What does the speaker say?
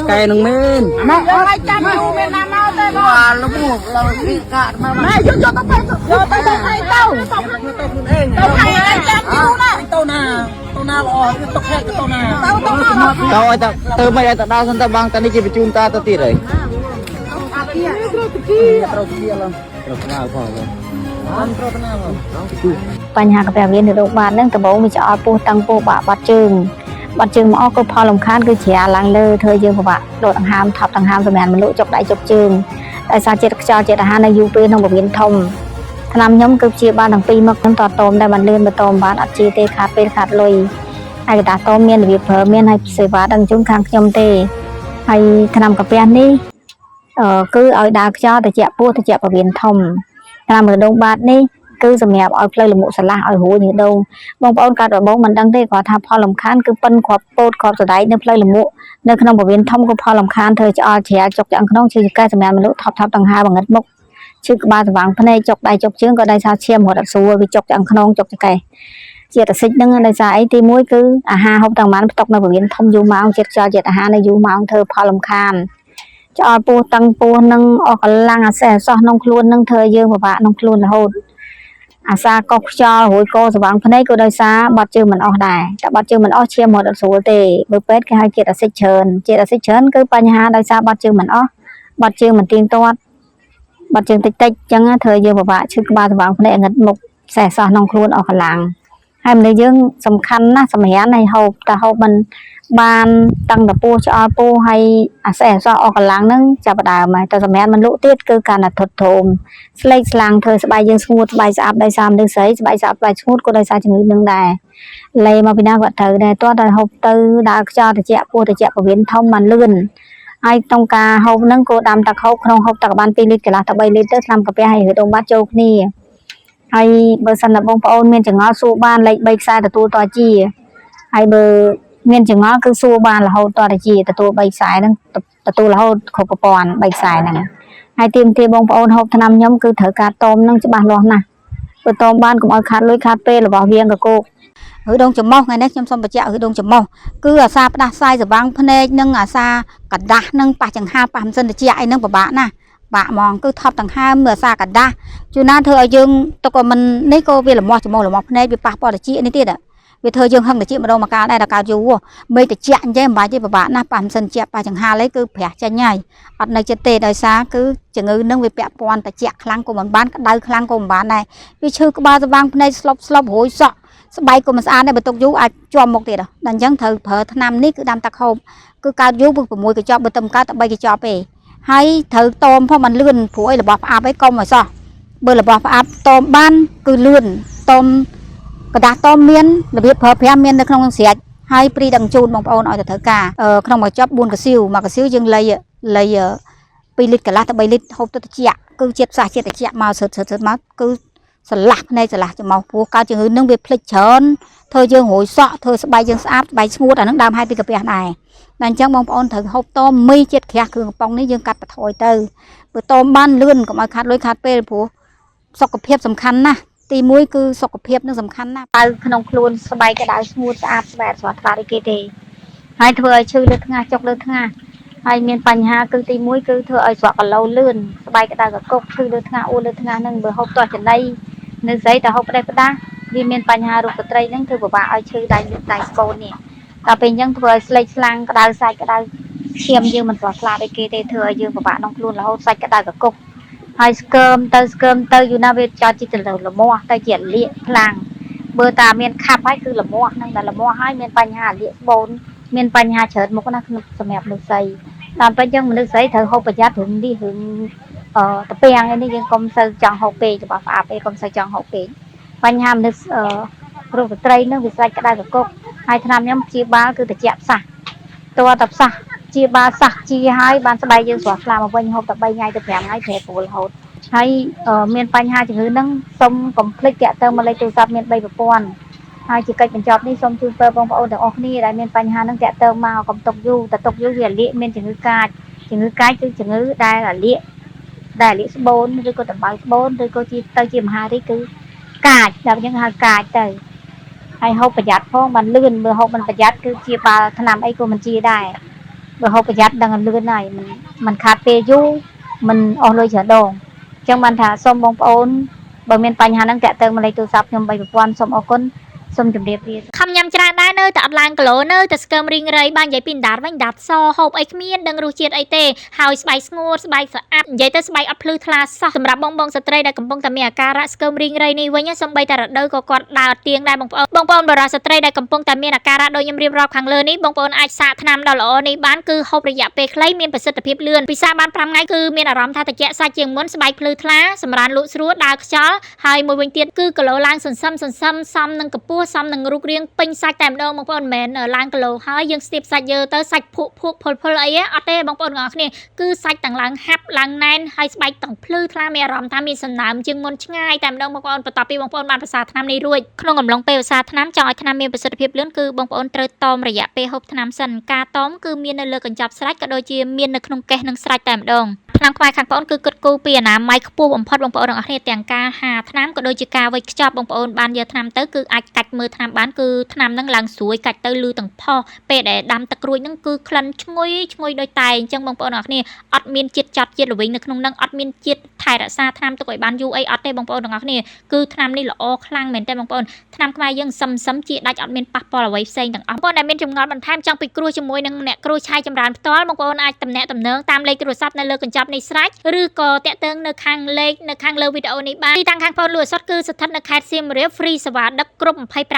cây nông men mà ai chăm chú men làm mau tới mà nó buộc là bị cạn mà này cho tao phải cho tao hay tao hay ai chăm chú nè tao nào lo tao hay tao nào tao ai tao mày tao đau tao bang tao đi chỉ chun ta tao tiệt rồiបញ្ហាកាពះមានរោគបាតហ្នឹងដំបូងវាจะអត់ពោះតាំងពោះបាត់ជើងមកអស់ក៏ផលរំខានគឺជ្រាឡើងលើធ្វើយើងពិបាកដកដង្ហើមថប់ដង្ហើមសម្រាប់មនុស្សចុកដៃចុកជើងដោយសារជាតិខ្យល់ជាតិអាហារនៅយូរពេលក្នុងពវៀនធំថ្នាំខ្ញុំគឺព្យាបាលទាំងពីរមកខ្ញុំតតមដែលបានលឿនបន្តបានអត់ជាទេខាតពេលខាតលុយហើយកតាតមមានរបៀបប្រើមានឲ្យសេវាដល់ជូនខាងខ្ញុំទេហើយថ្នាំកាពះនេះគឺឲ្យដើរខ្យល់ត្រជាក់ពោះត្រជាក់ពវៀនធំថ្នាំរដូងបាតនេះគឺសម្រាប់ឲ្យផ្លូវលមុខស្រឡះឲ្យរួញដងបងប្អូនកាត់របងមិនដឹងទេគាត់ថាផលលំខានគឺប៉ិនគ្រាប់ពោតគ្រាប់សណ្ដែកនៅផ្លូវលមុខនៅក្នុងពវៀនធំក៏ផលលំខានធ្វើឆ្អល់ជ្រាចុកយ៉ាងក្នុងជាកែសម្រាប់មនុស្សថប់ដង្ហើមបង្ងឹតមុខឈឺក្បាលស្វាងភ្នែកចុកដៃចុកជើងក៏ដោយសារឈាមរត់អត់ស្រួលវាចុកយ៉ាងក្នុងចុកចកែជាតិអាស៊ីតហ្នឹងដោយសារអីទី1គឺអាហារហូបទាំងបានផ្ទុកនៅពវៀនធំយូរម៉ោងជាតិខ្យល់ជាតិអាហារនៅយូរម៉ោងធ្វើផលលំខានឆ្អល់ពោះតឹងពោះនឹងអស់កម្លាំងអាសេះអសោះក្នុងខ្លួននឹងធ្វើយើងពិបាកក្នុងខ្លួនរហូតអាសាកោខ្យល់រួយកោស្វាងភ្នែកក៏ដោយសារបាត់ជើងមិនអស់ដែរតែបាត់ជើងមិនអស់ឈាមរត់អត់ស្រួលទេបើពេទ្យគេហៅជាតិអាស៊ីតច្រើនគឺបញ្ហាដោយសារបាត់ជើងមិនអស់បាត់ជើងមិនទៀងទាត់បាត់ជើងតិចអញ្ចឹងធ្វើយើងពិបាកឈឺក្បាលស្វាងភ្នែកងឹតមុខសេះអសោះក្នុងខ្លួនអស់កម្លាំងហើយមនុស្សយើងសំខាន់ណាស់សម្រាប់ឲ្យហូបតែហូបមិនបានតាំងតពោះឆ្អល់ពោះហើយអាសេះអសោះអស់កម្លាំងហ្នឹងចាប់ដើមហើយតែសម្រាប់មិនលក់ទៀតគឺការណាត់ធត់ធំស្លេកស្លាំងធ្វើស្បែកយើងស្ងួតស្បែកស្អាប់ដោយសារមនុស្សស្រីស្បែកស្អាប់ស្បែកស្ងួតក៏ដោយសារជំងឺនឹងដែរលេមកពីណាក៏ត្រូវដែរតោះតែហូបទៅដើរខ្យល់ត្រជាក់ពោះត្រជាក់ពវៀនធំបានលឿនហើយក្នុងការហូបហ្នឹងក៏ដាំទឹកហូបក្នុងហូបទឹកបាន2លីត្រកន្លះទៅ3លីត្រទៅថ្នាំកាពះហើយរដូងបាត់ចូលគ្នាហើយបើសិនតែបងប្អូនមានចង្អុលសួរបានលេខ3ខ្សែទទួលតជាហើយបើមានចង្អុលគឺសួរបានរហូតតទៅជាទទួល3ខ្សែហ្នឹងទទួលរហូតគ្រប់ប្រព័ន្ធ3ខ្សែហ្នឹងហើយទីបងប្អូនហូបថ្នាំខ្ញុំគឺត្រូវការតមហ្នឹងច្បាស់លាស់ណាស់បើតមបានកុំឲ្យខាតលុយខាតពេលរបស់វាងកកោកឬដងចំោះថ្ងៃនេះខ្ញុំសូមបញ្ជាក់ឬដងចំោះគឺអាសាផ្ដាសាយស្វាងភ្នែកនិងអាសាកដាស់និងប៉ះចង្ហាប៉ះមិនសិនតិចអីហ្នឹងពិបាកណាស់បាក់ហ្មងគឺថប់ដង្ហើមមើលអាសាកដាស់ជួនណាធ្វើឲ្យយើងទុកក៏មិននេះក៏វាលមាស់ចំោះភ្នែកវាប៉ះពាល់តិចនេះទៀតវាធ្វើយើងហឹងតិចម្ដងមកកាលដែរដល់កើតយូរមេតិចអញ្ចឹងមិនបាច់ទេពិបាកណាស់ប៉ះមិនសិនតិចប៉ះចង្ហាលេគឺប្រះចាញ់ហើយអត់នៅចិត្តទេដោយសារគឺជំងឺនឹងវាពាក់ព័ន្ធតិចខ្លាំងក៏មិនបានក្តៅខ្លាំងក៏មិនបានដែរវាឈឺក្បាលស្វាងភ្នែកស្លប់រួយសក់ស្បែកក៏មិនស្អាតដែរបើទុកយូរអាចជាប់មុខទៀតដល់អញ្ចឹងត្រូវប្រើថ្នាំនេះគឺដាំទឹកហូបគឺកើតយូរ6កញ្ចប់បើទៅកើតតែ3កញ្ចប់ទេហើយត្រូវតមផងមិនលឿនព្រោះអីរបស់ផ្អាប់អីកុំឲ្យសោះបើរបស់ផ្អាប់តមបានគឺលឿនតមกระดาษតមមានរបៀបប្រើប្រាស់មាននៅក្នុងស្រាច់ហើយព្រីដឹងជូនបងប្អូនឲ្យទៅត្រូវការក្នុងមួយចប់4កសៀវ1កសៀវយើងលៃ2លីត្រកន្លះទៅ3លីត្រហូបទៅត្រជាក់គឺជាតិផ្សះជាតិត្រជាក់មកសើតមកគឺស្រឡះភ្នែកស្រឡះច្រមុះព្រោះកើតជំងឺនឹងវាភ្លេចច្រើនធ្វើយើងរួយសក់ធ្វើស្បែកយើងស្អាតស្បែកស្ងួតអានឹងដើមហេតុពីកាពះដែរតែអញ្ចឹងបងប្អូនត្រូវហូបតមមីជាតិក្រាស់គ្រឿងកំប៉ុងនេះយើងកាត់បន្ថយទៅបើតមបានលឿនកុំឲ្យខាត់លុយខាត់ពេលព្រោះសុខភាពសំខាន់ណាស់ទី1គឺសុខភាពនឹងសំខាន់ណាស់ទៅក្នុងខ្លួនស្បែកក្តៅស្ងួតស្អាតស្បែកស្រស់ថ្លាដូចគេទេហើយធ្វើឲ្យឈឺលើថ្ងាសចុកលើថ្ងាសហើយមានបញ្ហាគឺទី1គឺធ្វើឲ្យស្រក់កឡូលឿនស្បែកក្តៅកកុកឈឺលើថ្ងាសអួរលើថ្ងាសនឹងបើហូបទាស់ចំណីនៅស្រីតែហូបផ្ដេសផ្ដាស់វាមានបញ្ហារូបត្រីនឹងធ្វើពិបាកឲ្យឈឺដៃស្បូននេះដល់ពេលអញ្ចឹងធ្វើឲ្យស្លេកស្លាំងក្តៅសាច់ក្តៅឈាមយើងមិនស្រស់ថ្លាដូចគេទេធ្វើឲ្យយើងពិបាកក្នុងខ្លួនរហូតសាច់ក្តៅកកុកហើយស្កើមទៅយូរណាស់វាចោតជីទៅលមាស់ទៅជាលាកខ្លាំងបើតាមានខាប់ហើយគឺលមាស់ហ្នឹងតែលមាស់ហើយមានបញ្ហាលាកស្បូនមានបញ្ហាច្រើនមុខណាក្នុងសម្រាប់មនុស្សស្រីតាមពិតយើងមនុស្សស្រីត្រូវហូបប្រយ័ត្នរឿងនេះរឿងតាពាំងនេះយើងកុំសូវចង់ហូបពេកច្បាស់ផ្អាប់ពេកកុំសូវចង់ហូបពេកបញ្ហាមនុស្សរូបស្ត្រីនឹងវាស្រេចក្តៅកកុកហើយថ្នាំខ្ញុំព្យាបាលគឺត្រជាក់ផ្សះតើតផ្សះព្យាបាលសះជាហើយបានស្បែកយើងស្រស់ថ្លាមកវិញហូបតែ3ថ្ងៃទៅ5ថ្ងៃប្រែប្រួលរហូតហើយមានបញ្ហាជំងឺហ្នឹងសូមកុំភ្លេចតាក់ទងមកលេខទូរស័ព្ទមាន3ប្រព័ន្ធហើយជាកិច្ចបញ្ចប់នេះសូមជូនពរបងប្អូនទាំងអស់គ្នាដែលមានបញ្ហាហ្នឹងតាក់ទងមកកុំទុកយូរតែទុកយូរវាលាកមានជំងឺកាចគឺជំងឺដែលលាកស្បូនឬក៏តម្បៅស្បូនឬក៏ទៅជាមហារីកគឺកាចដល់យើងហៅកាចទៅហើយហូបប្រយ័ត្នផងបានលឿនមើលហូបមិនប្រយ័ត្នគឺជាបាល់ថ្នាំអីក៏មិនជាដែរ rồi hộp giặt đang lươn này mình khát về du mình on lôi chở đồ chẳng bàn thả xôm bông ôn bởi miền Tây Hà đang kẹt tơ mà lấy từ sập nhom bay được quan xôm ở con xôm chụp đẹp đi khăm nhâm trà đai nơi tại làng cờ nơi tại skam ring rây ban giấy pin đá bánh đạp so hộp ấy miên đang ru chiết ấy tê hào spice ngô spice áp giấy tê spice áp lư thla soสำหรับบองบองสตรีได้กำปองแต่มีอาการะสกมริงไรนี่ไว้เนี่ยสมใบแต่ระเดิก็กอดดาวเตียงได้บองปอนบราสตรีได้กำปองแต่มีอาการะโดยยำเรียบรอบขังเลยนี่บองปอนอาจสะทนำดาวล้อในบ้านคือหอบระยะเปคล้ายมีประสิทธิภาพเลื่อนพิซซ่าบ้านพรำไงคือมีอารมณ์ท่าตะเกียซาเจียงม้วนสบายพลือทลาสำราญลุสรู้ดาวช้อหายมวยเตียนคือกะโหลล่างสันซ้ำนังกระปั้วซ้ำนังรูกเรียงปิงใส่แต่มดองบางปอนแมนล่างกะโหลหายยังสติปใส่เยอะเตอใส่พวกพลไอ้อัตเต้บางปอนงอกนี่คือใส่ต่างล่างฮับล่างแนนให้สบายต่างพลือทลามีอารมณ์ท่ามีสนามจึงมนง่ายแต่มดองบางปอนประตอบปีบางปอนบานภาษาทนามในรวยขนมกำลังเปลภาษาทนามจอยทนามมีประสิทธิภาพเลื่อนคือบางปอนเตอตอมระยะเปหบทนามสันกาต้อมคือมีในเลือกันจับสไลด์ก็โดยจีมีในขนมแกะนังสไลด์แต่มดองทางควายขังปอนคือกดกูเปียน้ำไม้ขปูบอมพอดบางปอนดังอันนี้แต่งกาหาทนามก็โดยจีกาไว้จับบางปอนบานเยอะทนามเตอคืออาจกัดมือทนามบ้านคือทนามนั่งหลังสวยกัดเตอลือต่างพ่อเปะแต่ดำตะกรุยนั่งคือคลันชงวยโดยตายจังบางปอนดังอันนี้อัดมีนจิตจัดจิตหรือวิ่งในขนมนั่งอัดมีนจิตถ่ายรักษาทนามตะกรุยบ้านยูไออัดได้บางปอนดังอันนี้คือทนามนี่ละอคลั่งเหม็นแต่บางปอนทนามควายยังซ้ำจีได้อัดมีนปักปอลไว้เซ็งต่างปอนได้มีนจำงอนบรรทัดจังไปกลัวจมวยนั่งเนี่ยกลัวชายจำรานต้อนบางปอนอาจตำแหน่งตำเนืองตามเลยกลัวซับในเลือกันจับในสไลด์หรือก็แตะเติงในข้างเล็กในข้างเลือวิดีโอในบ้านที่ทางข้างปอนหลวดซอดคือสถานในแคสซิมเรียฟรีสวัสดิ์ดักกลุ่มไพ่ปรา